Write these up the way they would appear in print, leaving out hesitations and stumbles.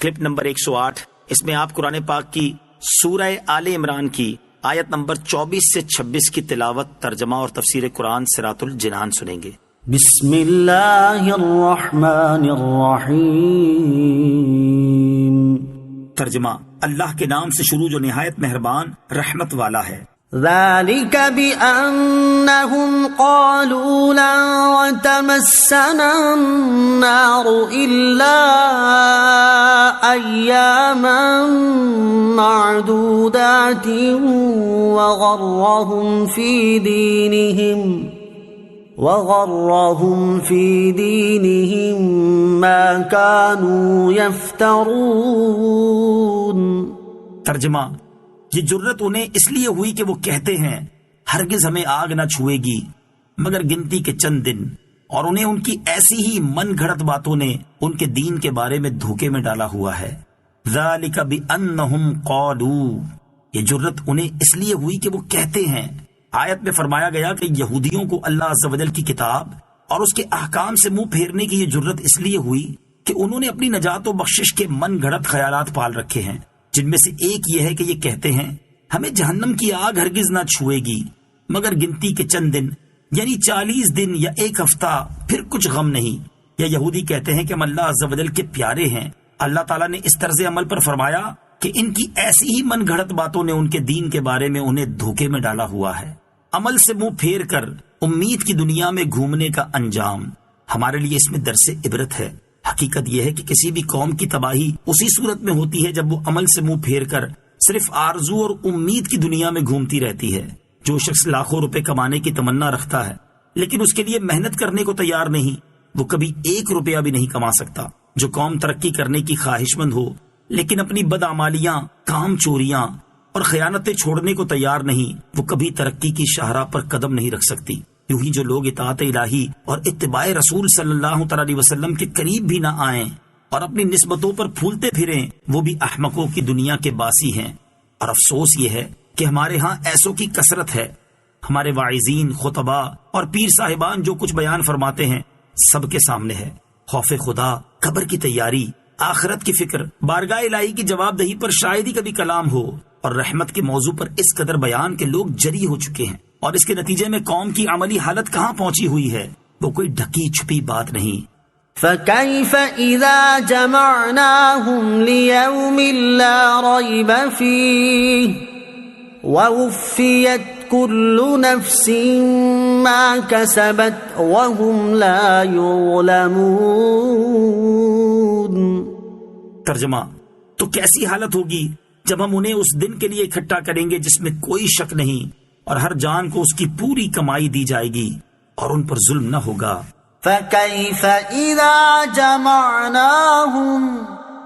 Clip number 108، اس میں آپ قرآن پاک کی سورہ آل عمران کی آیت نمبر 24 سے 26 کی تلاوت، ترجمہ اور تفسیر قرآن صراط الجنان سنیں گے۔ بسم اللہ الرحمن الرحیم۔ ترجمہ، اللہ کے نام سے شروع جو نہایت مہربان رحمت والا ہے۔ ذلك بأنهم قالوا لن تمسنا النار إلا أياما معدودات وغرهم في دينهم ما كانوا يفترون۔ ترجمہ، یہ جرت انہیں اس لیے ہوئی کہ وہ کہتے ہیں ہرگز ہمیں آگ نہ چھوئے گی مگر گنتی کے چند دن، اور انہیں ان کی ایسی ہی من گھڑت باتوں نے ان کے دین کے بارے میں دھوکے میں ڈالا ہوا ہے۔ ذالک بأنہم قالوا، یہ جرت انہیں اس لیے ہوئی کہ وہ کہتے ہیں۔ آیت میں فرمایا گیا کہ یہودیوں کو اللہ عز و جل کی کتاب اور اس کے احکام سے منہ پھیرنے کی یہ جرت اس لیے ہوئی کہ انہوں نے اپنی نجات و بخشش کے من گھڑت خیالات پال رکھے ہیں، جن میں سے ایک یہ ہے کہ یہ کہتے ہیں ہمیں جہنم کی آگ ہرگز نہ چھوئے گی مگر گنتی کے چند دن، یعنی 40 دن یا ایک ہفتہ، پھر کچھ غم نہیں۔ یا یہودی کہتے ہیں کہ ہم اللہ عز و جل کے پیارے ہیں۔ اللہ تعالیٰ نے اس طرز عمل پر فرمایا کہ ان کی ایسی ہی من گھڑت باتوں نے ان کے دین کے بارے میں انہیں دھوکے میں ڈالا ہوا ہے۔ عمل سے منہ پھیر کر امید کی دنیا میں گھومنے کا انجام ہمارے لیے اس میں درس عبرت ہے۔ حقیقت یہ ہے کہ کسی بھی قوم کی تباہی اسی صورت میں ہوتی ہے جب وہ عمل سے منہ پھیر کر صرف آرزو اور امید کی دنیا میں گھومتی رہتی ہے۔ جو شخص لاکھوں روپے کمانے کی تمنا رکھتا ہے لیکن اس کے لیے محنت کرنے کو تیار نہیں، وہ کبھی 1 روپیہ بھی نہیں کما سکتا۔ جو قوم ترقی کرنے کی خواہش مند ہو لیکن اپنی بدعمالیاں، کام چوریاں اور خیانتیں چھوڑنے کو تیار نہیں، وہ کبھی ترقی کی شاہراہ پر قدم نہیں رکھ سکتی۔ یوں ہی جو لوگ اطاعت الہی اور اتباع رسول صلی اللہ تعالی علیہ وسلم کے قریب بھی نہ آئیں اور اپنی نسبتوں پر پھولتے پھریں، وہ بھی احمقوں کی دنیا کے باسی ہیں۔ اور افسوس یہ ہے کہ ہمارے ہاں ایسوں کی کثرت ہے۔ ہمارے واعظین، خطباء اور پیر صاحبان جو کچھ بیان فرماتے ہیں سب کے سامنے ہے۔ خوف خدا، قبر کی تیاری، آخرت کی فکر، بارگاہ الہی کی جواب دہی پر شاید ہی کبھی کلام ہو، اور رحمت کے موضوع پر اس قدر بیان کہ لوگ جری ہو چکے ہیں، اور اس کے نتیجے میں قوم کی عملی حالت کہاں پہنچی ہوئی ہے، وہ کوئی ڈھکی چھپی بات نہیں۔ فَكَيْفَ إِذَا جَمَعْنَاهُمْ لِيَوْمٍ لَا رَيْبَ فِيهِ وَوُفِّيَتْ كُلُّ نَفْسٍ مَا كَسَبَتْ وَهُمْ لَا يُظْلَمُونَ۔ ترجمہ، تو کیسی حالت ہوگی جب ہم انہیں اس دن کے لیے اکٹھا کریں گے جس میں کوئی شک نہیں، اور ہر جان کو اس کی پوری کمائی دی جائے گی اور ان پر ظلم نہ ہوگا۔ فَكَيْفَ إِذَا جَمَعْنَاهُمْ،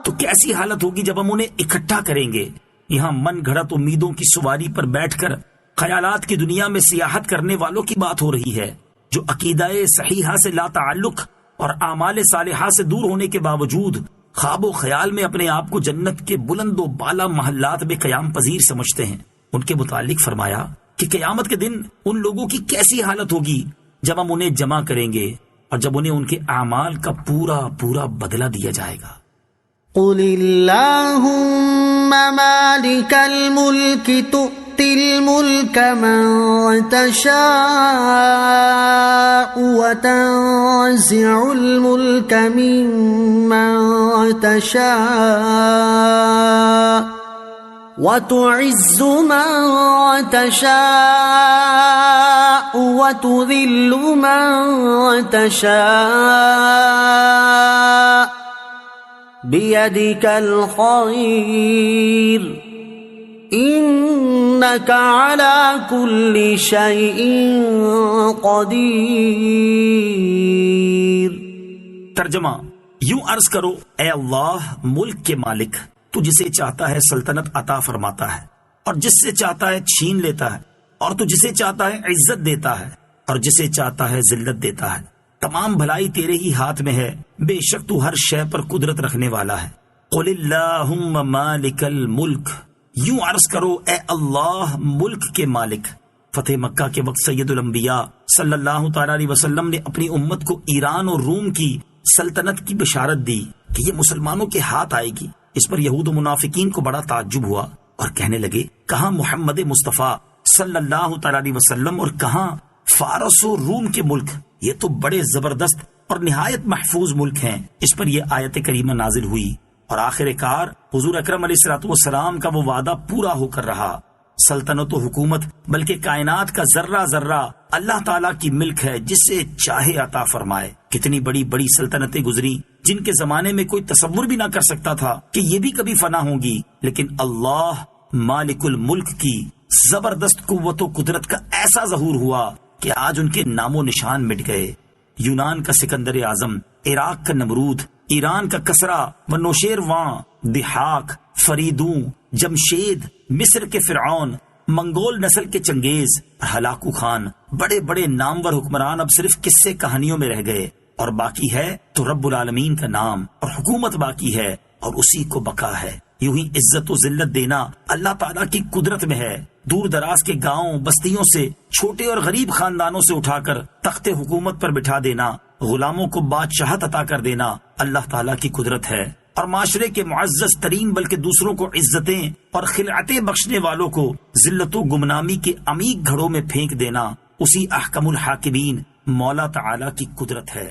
تو کیسی حالت ہوگی جب ہم انہیں اکٹھا کریں گے۔ یہاں من گھڑت امیدوں کی سواری پر بیٹھ کر خیالات کی دنیا میں سیاحت کرنے والوں کی بات ہو رہی ہے، جو عقیدہ صحیحہ سے لا تعلق اور اعمال صالحہ سے دور ہونے کے باوجود خواب و خیال میں اپنے آپ کو جنت کے بلند و بالا محلات میں قیام پذیر سمجھتے ہیں۔ ان کے متعلق فرمایا کہ قیامت کے دن ان لوگوں کی کیسی حالت ہوگی جب ہم انہیں جمع کریں گے اور جب انہیں ان کے اعمال کا پورا پورا بدلہ دیا جائے گا۔ قُلِ اللَّهُمَّ مَالِكَ الْمُلْكِ تُؤْتِي الْمُلْكَ مَن تَشَاءُ وَتَنزِعُ الْمُلْكَ مِمَّن تَشَاءُ وَتُعِزُّ مَن تَشَاءُ وَتُذِلُّ مَن تَشَاءُ بِيَدِكَ الْخَيْرُ إِنَّكَ عَلَى كُلِّ شَيْءٍ قَدِيرٌ۔ ترجمہ، یوں عرض کرو اے اللہ ملک کے مالک، تو جسے چاہتا ہے سلطنت عطا فرماتا ہے اور جس سے چاہتا ہے چھین لیتا ہے، اور تو جسے چاہتا ہے عزت دیتا ہے اور جسے چاہتا ہے ذلت دیتا ہے۔ تمام بھلائی تیرے ہی ہاتھ میں ہے، بے شک تو ہر شے پر قدرت رکھنے والا ہے۔ قل اللہم مالک الملک، یوں عرض کرو اے اللہ ملک کے مالک۔ فتح مکہ کے وقت سید الانبیاء صلی اللہ تعالی علیہ وسلم نے اپنی امت کو ایران اور روم کی سلطنت کی بشارت دی کہ یہ مسلمانوں کے ہاتھ آئے گی، اس پر یہود و منافقین کو بڑا تعجب ہوا اور کہنے لگے کہاں محمد مصطفیٰ صلی اللہ تعالی علیہ وسلم اور کہاں فارس و روم کے ملک، یہ تو بڑے زبردست اور نہایت محفوظ ملک ہیں۔ اس پر یہ آیت کریمہ نازل ہوئی اور آخر کار حضور اکرم علیہ الصلوۃ والسلام کا وہ وعدہ پورا ہو کر رہا۔ سلطنت و حکومت بلکہ کائنات کا ذرہ ذرہ اللہ تعالیٰ کی ملک ہے، جسے چاہے عطا فرمائے۔ کتنی بڑی بڑی سلطنتیں گزری جن کے زمانے میں کوئی تصور بھی نہ کر سکتا تھا کہ یہ بھی کبھی فنا ہوں گی، لیکن اللہ مالک الملک کی زبردست قوت و قدرت کا ایسا ظہور ہوا کہ آج ان کے نام و نشان مٹ گئے۔ یونان کا سکندر اعظم، عراق کا نمرود، ایران کا کسرا و نوشیروان، دہاک، فریدوں، جمشید، مصر کے فرعون، منگول نسل کے چنگیز، ہلاکو خان، بڑے بڑے نامور حکمران اب صرف قصے کہانیوں میں رہ گئے، اور باقی ہے تو رب العالمین کا نام اور حکومت باقی ہے، اور اسی کو بقا ہے۔ یوں ہی عزت و ذلت دینا اللہ تعالیٰ کی قدرت میں ہے۔ دور دراز کے گاؤں بستیوں سے، چھوٹے اور غریب خاندانوں سے اٹھا کر تخت حکومت پر بٹھا دینا، غلاموں کو بادشاہت عطا کر دینا اللہ تعالیٰ کی قدرت ہے، اور معاشرے کے معزز ترین بلکہ دوسروں کو عزتیں اور خلعتیں بخشنے والوں کو ذلت و گمنامی کے عمیق گھڑوں میں پھینک دینا اسی احکم الحاکمین مولا تعالیٰ کی قدرت ہے۔